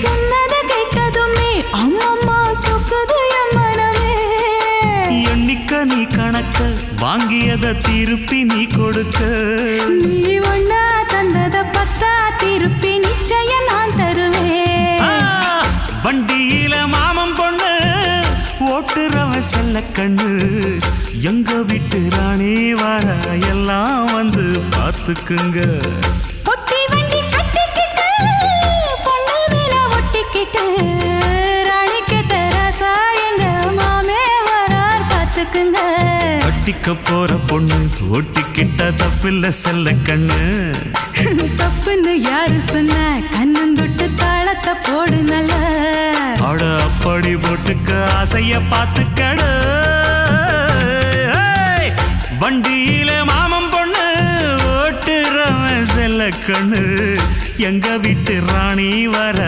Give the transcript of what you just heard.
சொன்னத கேட்டதுமே அம்மம்மா சொக்குது என் மனமே. எண்ணிக்க நீ கணக்க வாங்கியத திருப்பி நீ கொடுக்க. நீ ஒன்னா தந்தத பத்தா திருப்பி நிச்சயம் நான் தருவேன். வண்டியில மாமன் பொண்ணு ஓட்டுறவன் செல்ல கண்ணு. எங்க வீட்டு ராணி வர எல்லாம் வந்து பார்த்துக்குங்க. ஒட்டி வண்டி கட்டிக்கிட்டு பொண்ணு மேல ஒட்டிக்கிட்டு ராணிக்கு தராசா எங்க மாமே வரார் பார்த்துக்குங்க. கட்டிக்க போற பொண்ணு ஓட்டிக்கிட்ட தப்பில்ல செல்ல கண்ணு. தப்புன்னு யாரு சொன்ன கண்ணந்தொட்டு தாளத்தை போடு நல்ல. அட அப்படி போட்டுக்க ஆசைய பார்த்துக்கடு. வண்டியில மாமன் பொண்ணு ஓட்டுறவன் செல்ல கண்ணு. எங்க வீட்டு ராணி வர